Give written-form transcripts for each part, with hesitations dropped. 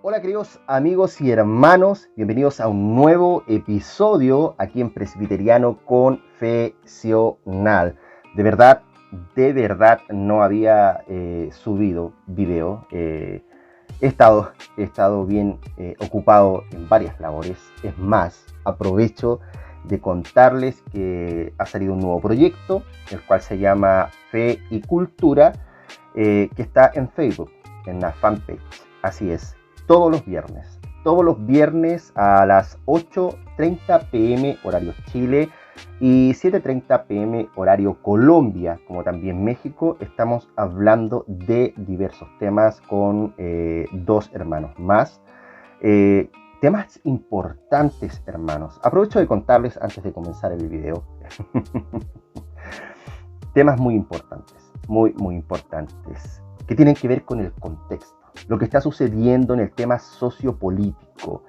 Hola queridos amigos y hermanos, bienvenidos a un nuevo episodio aquí en Presbiteriano Confesional. De verdad no había subido video. He estado bien ocupado en varias labores. Es más, aprovecho de contarles que ha salido un nuevo proyecto, el cual se llama Fe y Cultura, que está en Facebook, en la fanpage. Así es. Todos los viernes a las 8:30 p.m. horario Chile y 7:30 p.m. horario Colombia, como también México, estamos hablando de diversos temas con dos hermanos más. Temas importantes, hermanos. Aprovecho de contarles antes de comenzar el video. Temas muy importantes, muy importantes, que tienen que ver con el contexto. Lo que está sucediendo en el tema sociopolítico,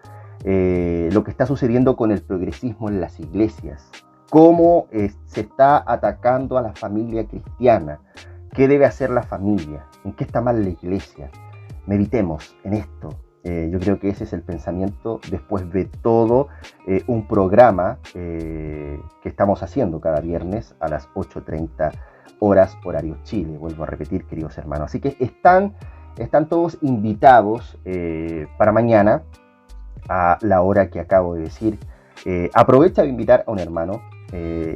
lo que está sucediendo con el progresismo en las iglesias, cómo se está atacando a la familia cristiana, qué debe hacer la familia, en qué está mal la iglesia. Meditemos en esto. Yo creo que ese es el pensamiento después de todo un programa que estamos haciendo cada viernes a las 8:30 horas horario Chile. Vuelvo a repetir, queridos hermanos. Así que están todos invitados para mañana a la hora que acabo de decir. Aprovecha de invitar a un hermano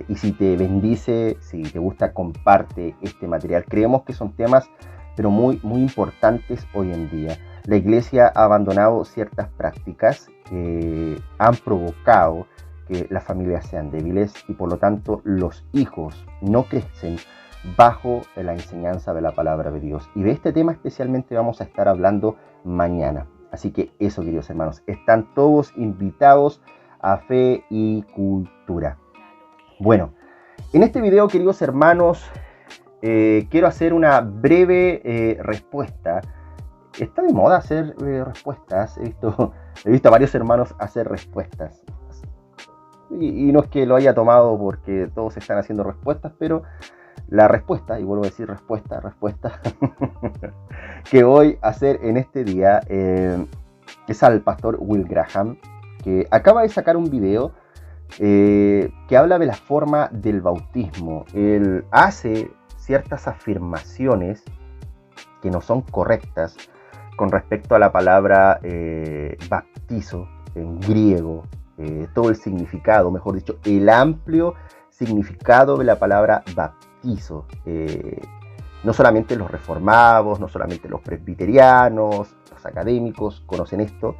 y si te bendice, si te gusta, comparte este material. Creemos que son temas pero muy importantes hoy en día. La iglesia ha abandonado ciertas prácticas que han provocado que las familias sean débiles y por lo tanto los hijos no crecen bajo la enseñanza de la palabra de Dios. Y de este tema especialmente vamos a estar hablando mañana. Así que eso, queridos hermanos, están todos invitados a Fe y Cultura. Bueno, en este video, queridos hermanos, quiero hacer una breve respuesta. Está de moda hacer respuestas. He visto a varios hermanos hacer respuestas. Y no es que lo haya tomado porque todos están haciendo respuestas, pero la respuesta, y vuelvo a decir respuesta, que voy a hacer en este día es al pastor Will Graham, que acaba de sacar un video que habla de la forma del bautismo. Él hace ciertas afirmaciones que no son correctas con respecto a la palabra baptizo en griego, todo el significado, mejor dicho, el amplio significado de la palabra baptizo. No solamente los reformados, no solamente los presbiterianos, los académicos conocen esto,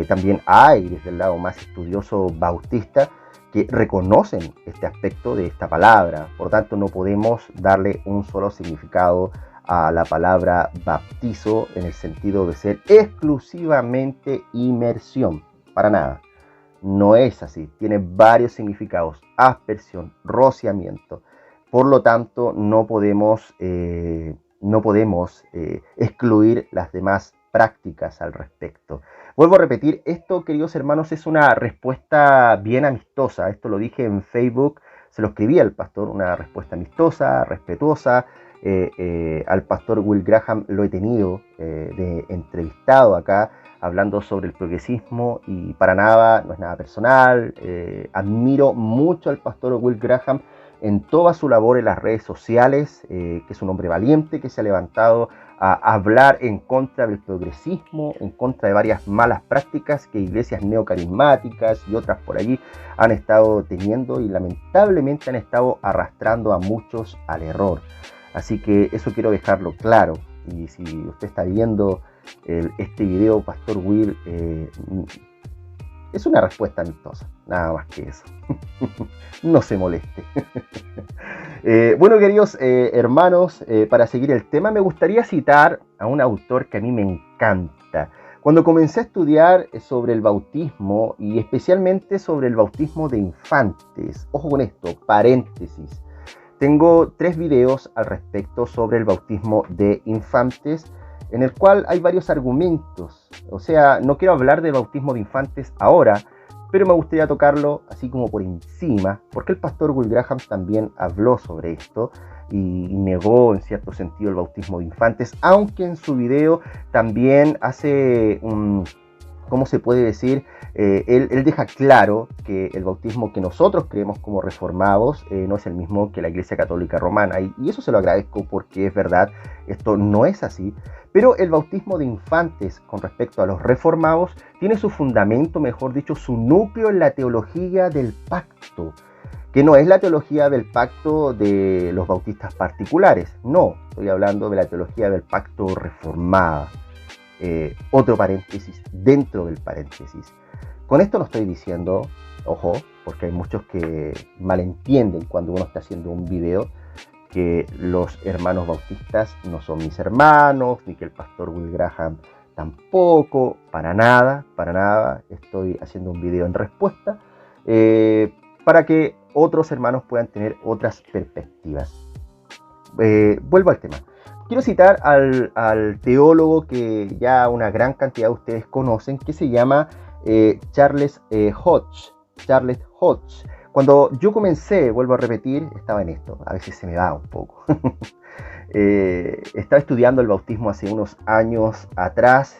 también hay desde el lado más estudioso bautista que reconocen este aspecto de esta palabra. Por tanto, no podemos darle un solo significado a la palabra baptizo en el sentido de ser exclusivamente inmersión. Para nada. No es así. Tiene varios significados. Aspersión, rociamiento. Por lo tanto, no podemos excluir las demás prácticas al respecto. Vuelvo a repetir, esto, queridos hermanos, es una respuesta bien amistosa. Esto lo dije en Facebook, se lo escribí al pastor, una respuesta amistosa, respetuosa. Al pastor Will Graham lo he tenido de entrevistado acá, hablando sobre el progresismo y para nada, no es nada personal. Admiro mucho al pastor Will Graham en toda su labor en las redes sociales, que es un hombre valiente que se ha levantado a hablar en contra del progresismo, en contra de varias malas prácticas que iglesias neocarismáticas y otras por allí han estado teniendo y lamentablemente han estado arrastrando a muchos al error. Así que eso quiero dejarlo claro. Y si usted está viendo este video, Pastor Will, es una respuesta amistosa, nada más que eso. No se moleste. Bueno, queridos hermanos, para seguir el tema, me gustaría citar a un autor que a mí me encanta. Cuando comencé a estudiar sobre el bautismo y especialmente sobre el bautismo de infantes, ojo con esto, paréntesis, tengo 3 videos al respecto sobre el bautismo de infantes, en el cual hay varios argumentos. O sea, no quiero hablar de bautismo de infantes ahora, pero me gustaría tocarlo así como por encima, porque el pastor Will Graham también habló sobre esto y negó en cierto sentido el bautismo de infantes, aunque en su video también hace un... ¿Cómo se puede decir? Él deja claro que el bautismo que nosotros creemos como reformados no es el mismo que la Iglesia Católica Romana. Y eso se lo agradezco porque es verdad, esto no es así. Pero el bautismo de infantes con respecto a los reformados tiene su fundamento, mejor dicho, su núcleo en la teología del pacto. Que no es la teología del pacto de los bautistas particulares. No, estoy hablando de la teología del pacto reformada. Otro paréntesis dentro del paréntesis. Con esto no estoy diciendo, ojo, porque hay muchos que malentienden cuando uno está haciendo un video, que los hermanos bautistas no son mis hermanos, ni que el pastor Will Graham tampoco, para nada, estoy haciendo un video en respuesta, para que otros hermanos puedan tener otras perspectivas. Vuelvo al tema. Quiero citar al teólogo que ya una gran cantidad de ustedes conocen, que se llama Charles Hodge. Cuando yo comencé, vuelvo a repetir, estaba en esto, a veces se me va un poco. Estaba estudiando el bautismo hace unos años atrás.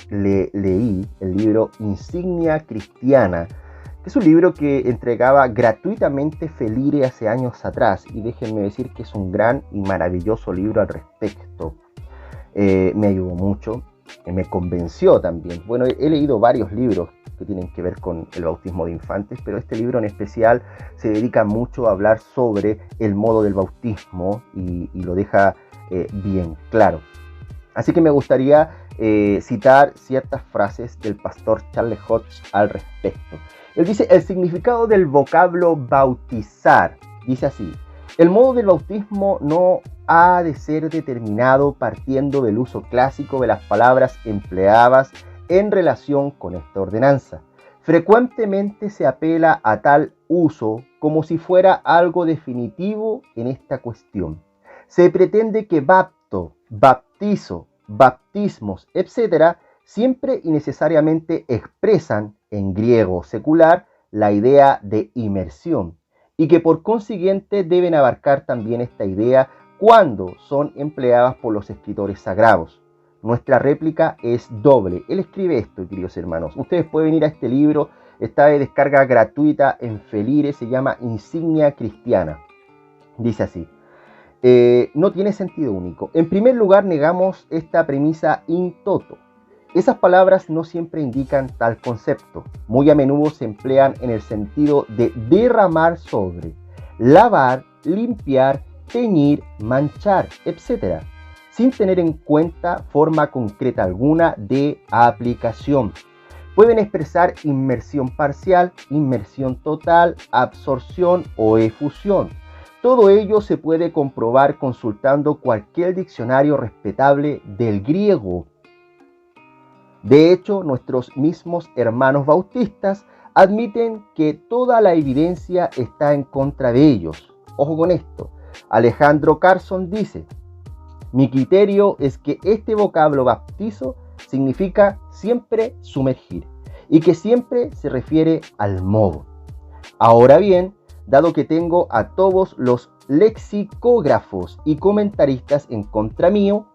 Leí el libro Insignia Cristiana, que es un libro que entregaba gratuitamente Felire hace años atrás, y déjenme decir que es un gran y maravilloso libro al respecto. Me ayudó mucho, me convenció también. Bueno, he leído varios libros que tienen que ver con el bautismo de infantes, pero este libro en especial se dedica mucho a hablar sobre el modo del bautismo y lo deja bien claro. Así que me gustaría citar ciertas frases del pastor Charles Hodge al respecto. Él dice: el significado del vocablo bautizar, dice así: el modo del bautismo no ha de ser determinado partiendo del uso clásico de las palabras empleadas en relación con esta ordenanza. Frecuentemente se apela a tal uso como si fuera algo definitivo en esta cuestión. Se pretende que bapto, baptizo, baptismos, etc., siempre y necesariamente expresan en griego secular la idea de inmersión, y que por consiguiente deben abarcar también esta idea cuando son empleadas por los escritores sagrados. Nuestra réplica es doble. Él escribe esto, queridos hermanos. Ustedes pueden ir a este libro, está de descarga gratuita en Felire, se llama Insignia Cristiana. Dice así: no tiene sentido único. En primer lugar, negamos esta premisa in toto. Esas palabras no siempre indican tal concepto. Muy a menudo se emplean en el sentido de derramar sobre, lavar, limpiar, teñir, manchar, etc., sin tener en cuenta forma concreta alguna de aplicación. Pueden expresar inmersión parcial, inmersión total, absorción o efusión. Todo ello se puede comprobar consultando cualquier diccionario respetable del griego. De hecho, nuestros mismos hermanos bautistas admiten que toda la evidencia está en contra de ellos. Ojo con esto. Alejandro Carson dice: mi criterio es que este vocablo bautizo significa siempre sumergir y que siempre se refiere al modo. Ahora bien, dado que tengo a todos los lexicógrafos y comentaristas en contra mío,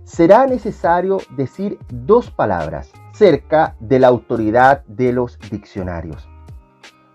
será necesario decir dos palabras cerca de la autoridad de los diccionarios.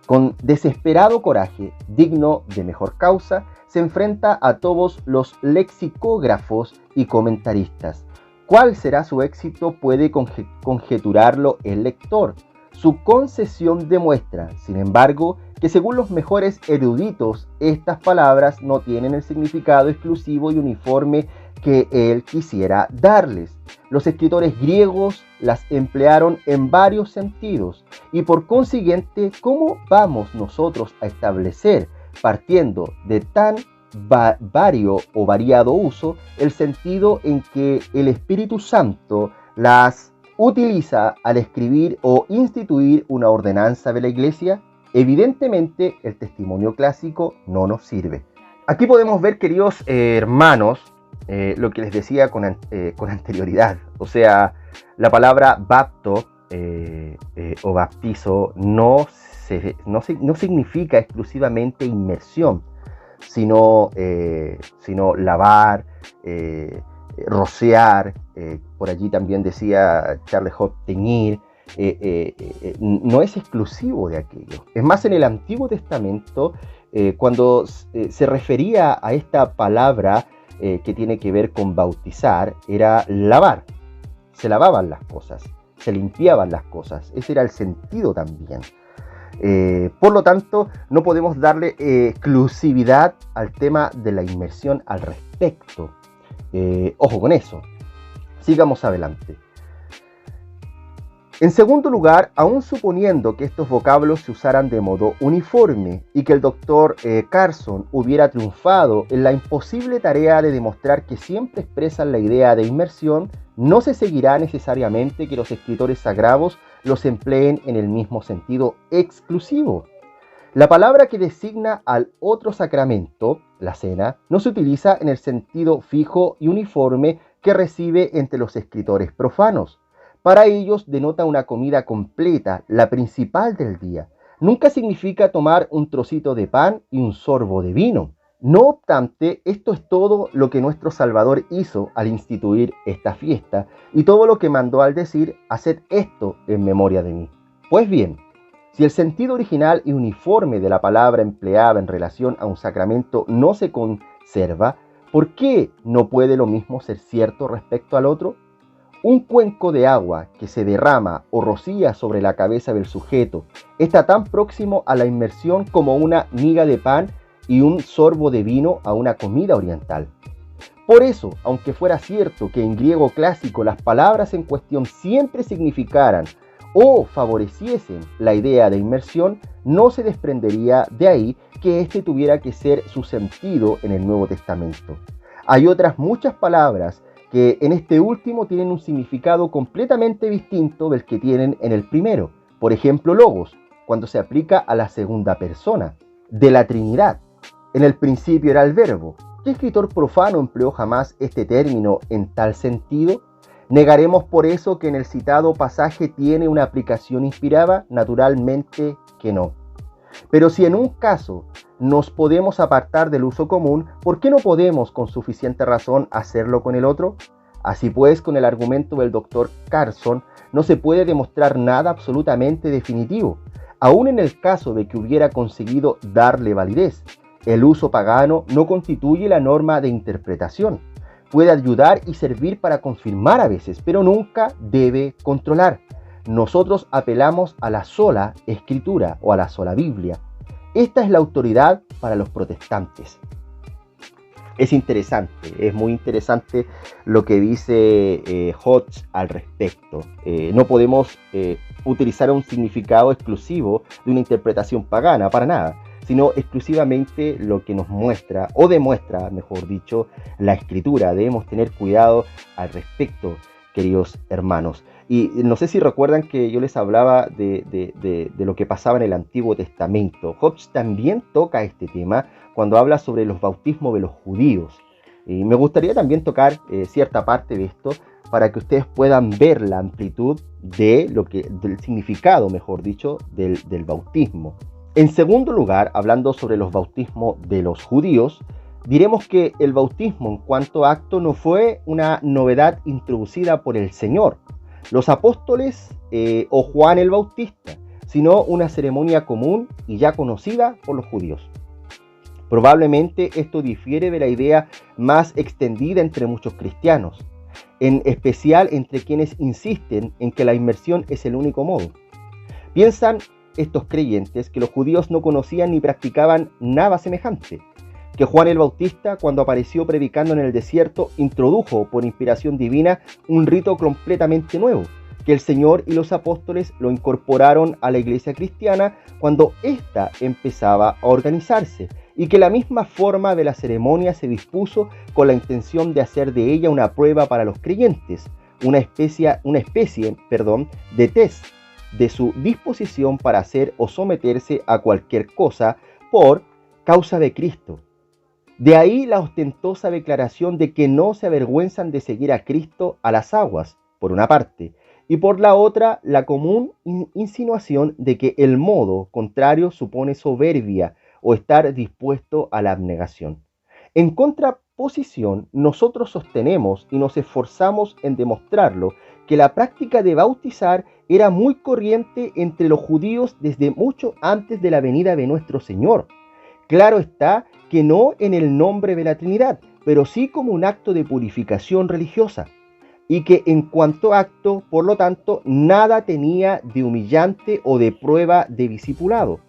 Con desesperado coraje, digno de mejor causa, se enfrenta a todos los lexicógrafos y comentaristas. ¿Cuál será su éxito? Puede conjeturarlo el lector. Su concesión demuestra, sin embargo, que según los mejores eruditos, estas palabras no tienen el significado exclusivo y uniforme que él quisiera darles. Los escritores griegos las emplearon en varios sentidos y por consiguiente, ¿cómo vamos nosotros a establecer, partiendo de tan vario o variado uso, el sentido en que el Espíritu Santo las utiliza al escribir o instituir una ordenanza de la Iglesia? Evidentemente, el testimonio clásico no nos sirve. Aquí podemos ver, queridos hermanos, lo que les decía con anterioridad. O sea, la palabra bapto o baptizo no significa exclusivamente inmersión, sino lavar, rociar, por allí también decía Charles Hobbes, teñir. No es exclusivo de aquello. Es más, en el Antiguo Testamento, cuando se refería a esta palabra que tiene que ver con bautizar, era lavar. Se lavaban las cosas, se limpiaban las cosas. Ese era el sentido también. Por lo tanto, no podemos darle exclusividad al tema de la inmersión al respecto. Ojo con eso. Sigamos adelante. En segundo lugar, aun suponiendo que estos vocablos se usaran de modo uniforme y que el doctor Carson hubiera triunfado en la imposible tarea de demostrar que siempre expresan la idea de inmersión, no se seguirá necesariamente que los escritores sagrados los empleen en el mismo sentido exclusivo. La palabra que designa al otro sacramento, la cena, no se utiliza en el sentido fijo y uniforme que recibe entre los escritores profanos. Para ellos denota una comida completa, la principal del día. Nunca significa tomar un trocito de pan y un sorbo de vino. No obstante, esto es todo lo que nuestro Salvador hizo al instituir esta fiesta y todo lo que mandó al decir, haced esto en memoria de mí. Pues bien, si el sentido original y uniforme de la palabra empleada en relación a un sacramento no se conserva, ¿por qué no puede lo mismo ser cierto respecto al otro? Un cuenco de agua que se derrama o rocía sobre la cabeza del sujeto está tan próximo a la inmersión como una miga de pan y un sorbo de vino a una comida oriental. Por eso, aunque fuera cierto que en griego clásico las palabras en cuestión siempre significaran o favoreciesen la idea de inmersión, no se desprendería de ahí que éste tuviera que ser su sentido en el Nuevo Testamento. Hay otras muchas palabras que en este último tienen un significado completamente distinto del que tienen en el primero. Por ejemplo, logos, cuando se aplica a la segunda persona de la Trinidad. En el principio era el verbo. ¿Qué escritor profano empleó jamás este término en tal sentido? ¿Negaremos por eso que en el citado pasaje tiene una aplicación inspirada? Naturalmente que no. Pero si en un caso nos podemos apartar del uso común, ¿por qué no podemos con suficiente razón hacerlo con el otro? Así pues, con el argumento del Dr. Carson, no se puede demostrar nada absolutamente definitivo, aun en el caso de que hubiera conseguido darle validez. El uso pagano no constituye la norma de interpretación. Puede ayudar y servir para confirmar a veces, pero nunca debe controlar. Nosotros apelamos a la sola Escritura o a la sola Biblia. Esta es la autoridad para los protestantes. Es interesante, es muy interesante lo que dice Hodge al respecto. No podemos utilizar un significado exclusivo de una interpretación pagana, para nada, sino exclusivamente lo que nos muestra, o demuestra, mejor dicho, la Escritura. Debemos tener cuidado al respecto, queridos hermanos. Y no sé si recuerdan que yo les hablaba de lo que pasaba en el Antiguo Testamento. Hodge también toca este tema cuando habla sobre los bautismos de los judíos. Y me gustaría también tocar cierta parte de esto para que ustedes puedan ver la amplitud del significado, mejor dicho, del bautismo. En segundo lugar, hablando sobre los bautismos de los judíos, diremos que el bautismo en cuanto a acto no fue una novedad introducida por el Señor, los apóstoles o Juan el Bautista, sino una ceremonia común y ya conocida por los judíos. Probablemente esto difiere de la idea más extendida entre muchos cristianos, en especial entre quienes insisten en que la inmersión es el único modo. Piensan estos creyentes que los judíos no conocían ni practicaban nada semejante, que Juan el Bautista, cuando apareció predicando en el desierto, introdujo por inspiración divina un rito completamente nuevo, que el Señor y los apóstoles lo incorporaron a la iglesia cristiana cuando ésta empezaba a organizarse, y que la misma forma de la ceremonia se dispuso con la intención de hacer de ella una prueba para los creyentes, una especie de test de su disposición para hacer o someterse a cualquier cosa por causa de Cristo. De ahí la ostentosa declaración de que no se avergüenzan de seguir a Cristo a las aguas, por una parte, y por la otra la común insinuación de que el modo contrario supone soberbia o estar dispuesto a la abnegación. En contraposición, nosotros sostenemos y nos esforzamos en demostrarlo que la práctica de bautizar era muy corriente entre los judíos desde mucho antes de la venida de nuestro Señor. Claro está que no en el nombre de la Trinidad, pero sí como un acto de purificación religiosa, y que en cuanto acto, por lo tanto, nada tenía de humillante o de prueba de discipulado.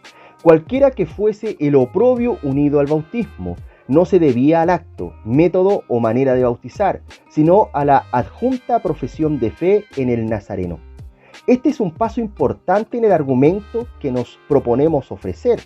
Cualquiera que fuese el oprobio unido al bautismo, no se debía al acto, método o manera de bautizar, sino a la adjunta profesión de fe en el Nazareno. Este es un paso importante en el argumento que nos proponemos ofrecer.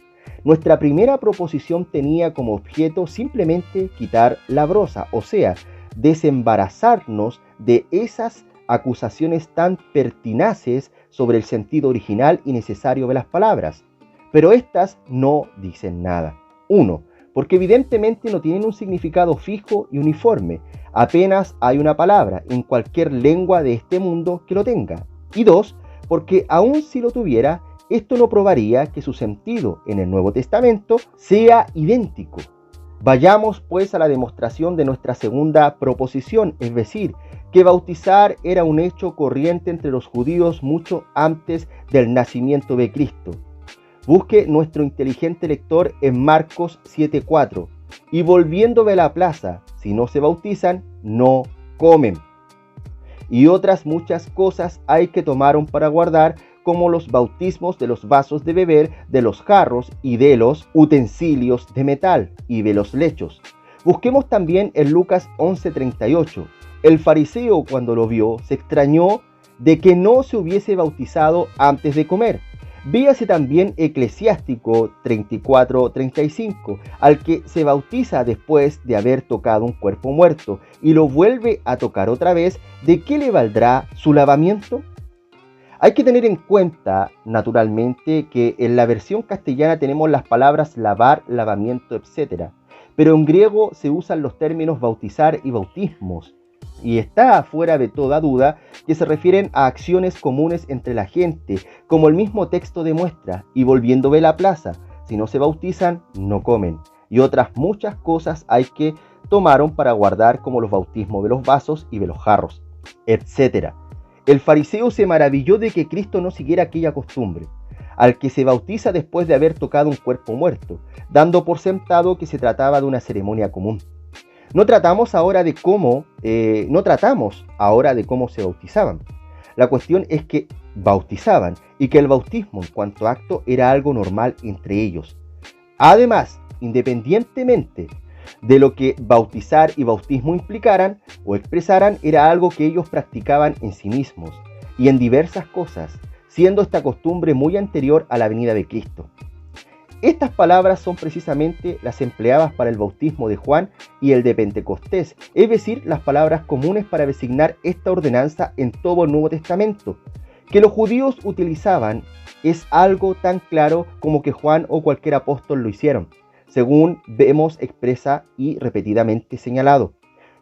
Nuestra primera proposición tenía como objeto simplemente quitar la brosa, o sea, desembarazarnos de esas acusaciones tan pertinaces sobre el sentido original y necesario de las palabras. Pero estas no dicen nada. 1. Porque evidentemente no tienen un significado fijo y uniforme. Apenas hay una palabra en cualquier lengua de este mundo que lo tenga. Y 2. Porque aun si lo tuviera, esto no probaría que su sentido en el Nuevo Testamento sea idéntico. Vayamos pues a la demostración de nuestra segunda proposición, es decir, que bautizar era un hecho corriente entre los judíos mucho antes del nacimiento de Cristo. Busque nuestro inteligente lector en Marcos 7:4. Y volviendo de la plaza, si no se bautizan, no comen. Y otras muchas cosas hay que tomaron para guardar, como los bautismos de los vasos de beber, de los jarros y de los utensilios de metal y de los lechos. Busquemos también en Lucas 11:38. El fariseo, cuando lo vio, se extrañó de que no se hubiese bautizado antes de comer. Véase también Eclesiástico 34:35, al que se bautiza después de haber tocado un cuerpo muerto y lo vuelve a tocar otra vez, ¿de qué le valdrá su lavamiento? Hay que tener en cuenta, naturalmente, que en la versión castellana tenemos las palabras lavar, lavamiento, etc. Pero en griego se usan los términos bautizar y bautismos, y está fuera de toda duda que se refieren a acciones comunes entre la gente, como el mismo texto demuestra, y volviendo de la plaza, si no se bautizan, no comen. Y otras muchas cosas hay que tomaron para guardar, como los bautismos de los vasos y de los jarros, etc. El fariseo se maravilló de que Cristo no siguiera aquella costumbre, al que se bautiza después de haber tocado un cuerpo muerto, dando por sentado que se trataba de una ceremonia común. No tratamos ahora de cómo se bautizaban. La cuestión es que bautizaban y que el bautismo en cuanto a acto era algo normal entre ellos. Además, independientemente de lo que bautizar y bautismo implicaran o expresaran, era algo que ellos practicaban en sí mismos y en diversas cosas, siendo esta costumbre muy anterior a la venida de Cristo. Estas palabras son precisamente las empleadas para el bautismo de Juan y el de Pentecostés, es decir, las palabras comunes para designar esta ordenanza en todo el Nuevo Testamento. Que los judíos utilizaban es algo tan claro como que Juan o cualquier apóstol lo hicieron, según vemos expresa y repetidamente señalado.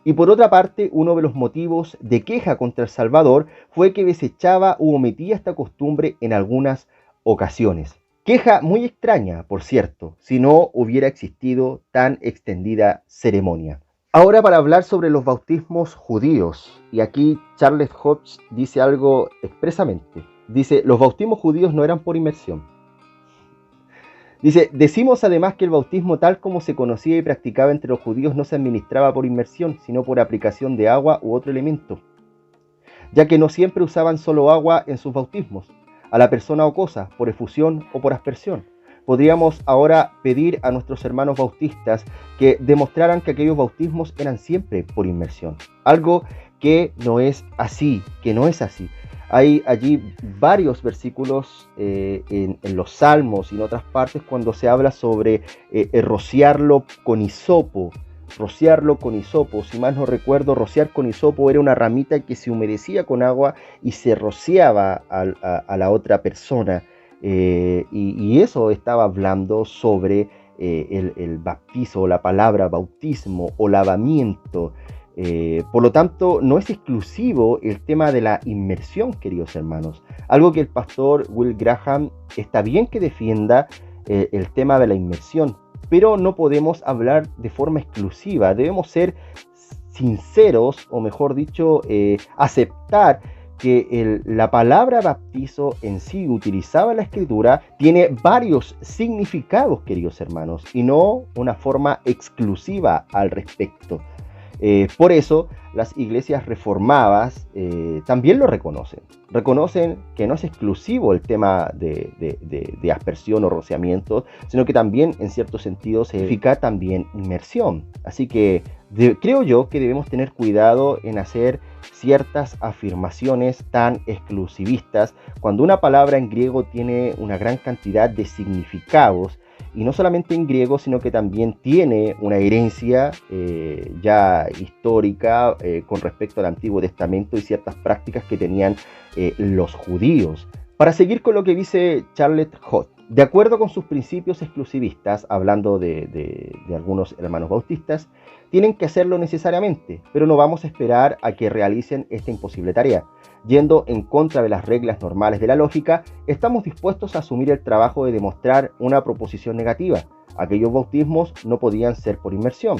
Y por otra parte, uno de los motivos de queja contra el Salvador fue que desechaba u omitía esta costumbre en algunas ocasiones. Queja muy extraña, por cierto, si no hubiera existido tan extendida ceremonia. Ahora para hablar sobre los bautismos judíos, y aquí Charles Hodge dice algo expresamente. Dice, los bautismos judíos no eran por inmersión. Dice, decimos además que el bautismo tal como se conocía y practicaba entre los judíos no se administraba por inmersión, sino por aplicación de agua u otro elemento, ya que no siempre usaban solo agua en sus bautismos, a la persona o cosa, por efusión o por aspersión. Podríamos ahora pedir a nuestros hermanos bautistas que demostraran que aquellos bautismos eran siempre por inmersión, algo que no es así, Hay allí varios versículos en los Salmos y en otras partes cuando se habla sobre rociarlo con hisopo. Si mal no recuerdo, rociar con hisopo era una ramita que se humedecía con agua y se rociaba a la otra persona. Y eso estaba hablando sobre el bautizo, la palabra bautismo o lavamiento. Por lo tanto, no es exclusivo el tema de la inmersión, queridos hermanos. Algo que el pastor Will Graham está bien que defienda el tema de la inmersión, pero no podemos hablar de forma exclusiva. Debemos ser sinceros, o mejor dicho, aceptar que la palabra bautizo en sí, utilizada en la Escritura, tiene varios significados, queridos hermanos, y no una forma exclusiva al respecto. Por eso las iglesias reformadas también lo reconocen. Reconocen que no es exclusivo el tema de aspersión o rociamiento, sino que también en cierto sentido significa también inmersión. Así que creo yo que debemos tener cuidado en hacer ciertas afirmaciones tan exclusivistas cuando una palabra en griego tiene una gran cantidad de significados. Y no solamente en griego, sino que también tiene una herencia ya histórica con respecto al Antiguo Testamento y ciertas prácticas que tenían los judíos. Para seguir con lo que dice Charles Hodge, de acuerdo con sus principios exclusivistas, hablando de algunos hermanos bautistas, tienen que hacerlo necesariamente, pero no vamos a esperar a que realicen esta imposible tarea. Yendo en contra de las reglas normales de la lógica, estamos dispuestos a asumir el trabajo de demostrar una proposición negativa. Aquellos bautismos no podían ser por inmersión.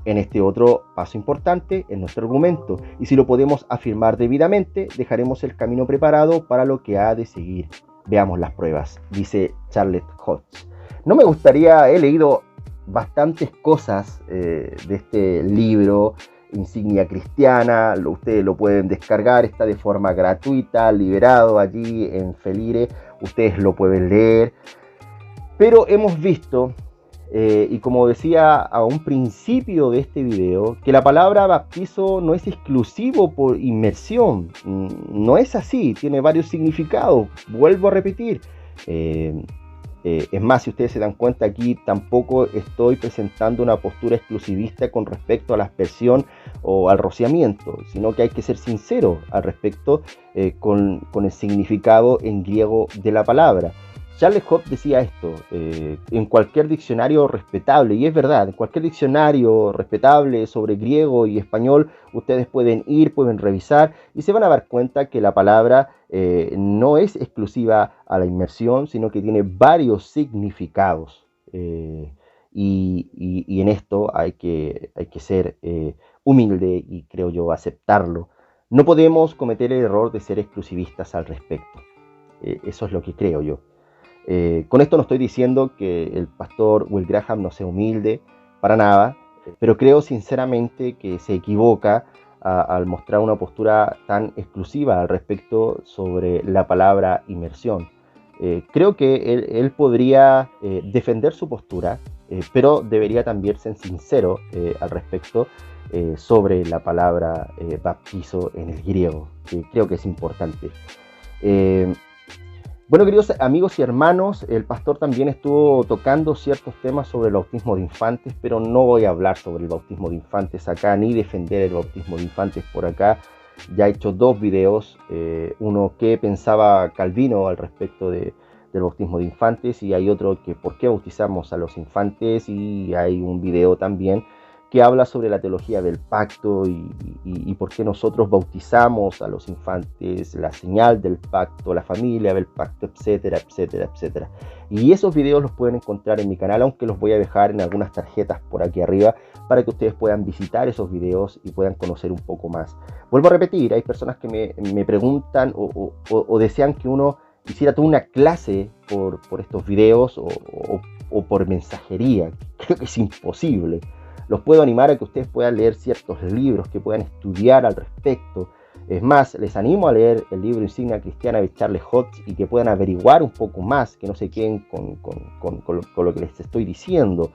En este otro paso importante en nuestro argumento, y si lo podemos afirmar debidamente, dejaremos el camino preparado para lo que ha de seguir. Veamos las pruebas, dice Charles Hodge. No me gustaría, he leído bastantes cosas de este libro, Insignia Cristiana, ustedes lo pueden descargar, está de forma gratuita, liberado allí en Felire, ustedes lo pueden leer. Pero hemos visto, y como decía a un principio de este video, que la palabra bautizo no es exclusivo por inmersión, no es así, tiene varios significados, vuelvo a repetir. Es más, si ustedes se dan cuenta, aquí tampoco estoy presentando una postura exclusivista con respecto a la aspersión o al rociamiento, sino que hay que ser sincero al respecto con el significado en griego de la palabra. Charles Hodge decía esto, en cualquier diccionario respetable, y es verdad, en cualquier diccionario respetable sobre griego y español, ustedes pueden ir, pueden revisar y se van a dar cuenta que la palabra no es exclusiva a la inmersión, sino que tiene varios significados. Y en esto hay que ser humilde y creo yo aceptarlo. No podemos cometer el error de ser exclusivistas al respecto. Eso es lo que creo yo. Con esto no estoy diciendo que el pastor Will Graham no sea humilde, para nada, pero creo sinceramente que se equivoca al mostrar una postura tan exclusiva al respecto sobre la palabra inmersión. Creo que él podría defender su postura, pero debería también ser sincero al respecto sobre la palabra bautizo en el griego, que creo que es importante. Bueno, queridos amigos y hermanos, el pastor también estuvo tocando ciertos temas sobre el bautismo de infantes, pero no voy a hablar sobre el bautismo de infantes acá, ni defender el bautismo de infantes por acá. Ya he hecho 2 videos, uno que pensaba Calvino al respecto del bautismo de infantes, y hay otro que por qué bautizamos a los infantes, y hay un video también que habla sobre la teología del pacto y por qué nosotros bautizamos a los infantes, la señal del pacto, la familia del pacto, etcétera, etcétera, etcétera. Y esos videos los pueden encontrar en mi canal, aunque los voy a dejar en algunas tarjetas por aquí arriba para que ustedes puedan visitar esos videos y puedan conocer un poco más. Vuelvo a repetir, hay personas que me preguntan o desean que uno hiciera toda una clase por estos videos o por mensajería. Creo que es imposible. Los puedo animar a que ustedes puedan leer ciertos libros, que puedan estudiar al respecto. Es más, les animo a leer el libro Insignia Cristiana de Charles Hodge y que puedan averiguar un poco más, que no se queden con lo que les estoy diciendo.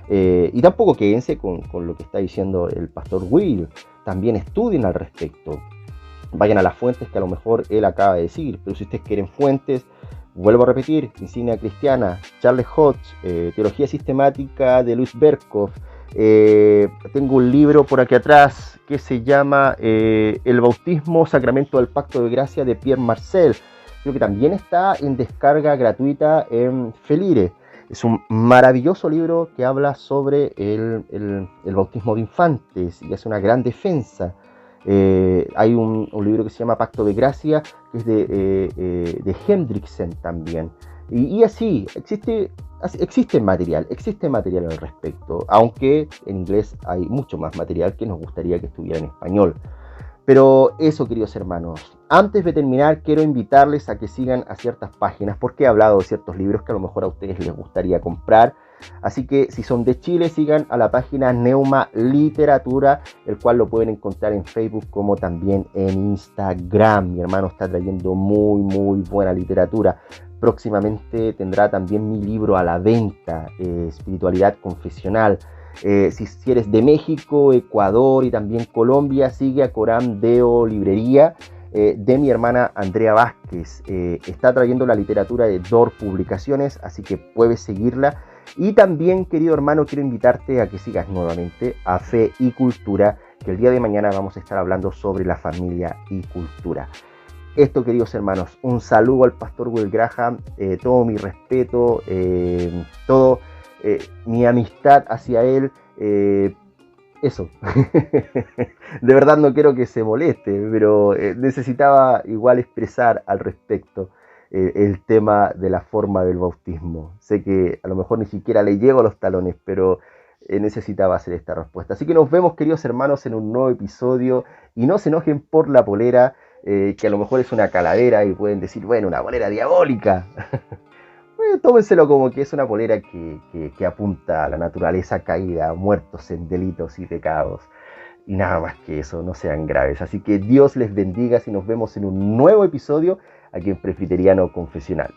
Y tampoco quédense con lo que está diciendo el pastor Will. También estudien al respecto. Vayan a las fuentes que a lo mejor él acaba de decir. Pero si ustedes quieren fuentes, vuelvo a repetir, Insignia Cristiana, Charles Hodge, Teología Sistemática de Louis Berkhof. Tengo un libro por aquí atrás que se llama El bautismo, sacramento del pacto de gracia de Pierre Marcel. Creo que también está en descarga gratuita en Felire. Es un maravilloso libro que habla sobre el bautismo de infantes y hace una gran defensa. Hay un libro que se llama Pacto de Gracia, que es de Hendrickson también. Y así, existe material al respecto, aunque en inglés hay mucho más material que nos gustaría que estuviera en español. Pero eso, queridos hermanos, antes de terminar quiero invitarles a que sigan a ciertas páginas, porque he hablado de ciertos libros que a lo mejor a ustedes les gustaría comprar. Así que si son de Chile, sigan a la página Neuma Literatura, el cual lo pueden encontrar en Facebook como también en Instagram. Mi hermano está trayendo muy buena literatura. Próximamente tendrá también mi libro a la venta, Espiritualidad Confesional. Si eres de México, Ecuador y también Colombia, sigue a Coram Deo Librería de mi hermana Andrea Vázquez. Está trayendo la literatura de Dor Publicaciones, así que puedes seguirla. Y también, querido hermano, quiero invitarte a que sigas nuevamente a Fe y Cultura, que el día de mañana vamos a estar hablando sobre la familia y cultura. Esto, queridos hermanos, un saludo al pastor Will Graham, todo mi respeto, todo mi amistad hacia él, eso. De verdad no quiero que se moleste, pero necesitaba igual expresar al respecto el tema de la forma del bautismo. Sé que a lo mejor ni siquiera le llego a los talones, pero necesitaba hacer esta respuesta. Así que nos vemos, queridos hermanos, en un nuevo episodio, y no se enojen por la polera, que a lo mejor es una calavera y pueden decir, bueno, una polera diabólica. Tómenselo como que es una polera que apunta a la naturaleza caída, muertos en delitos y pecados. Y nada más que eso, no sean graves. Así que Dios les bendiga y nos vemos en un nuevo episodio aquí en Presbiteriano Confesional.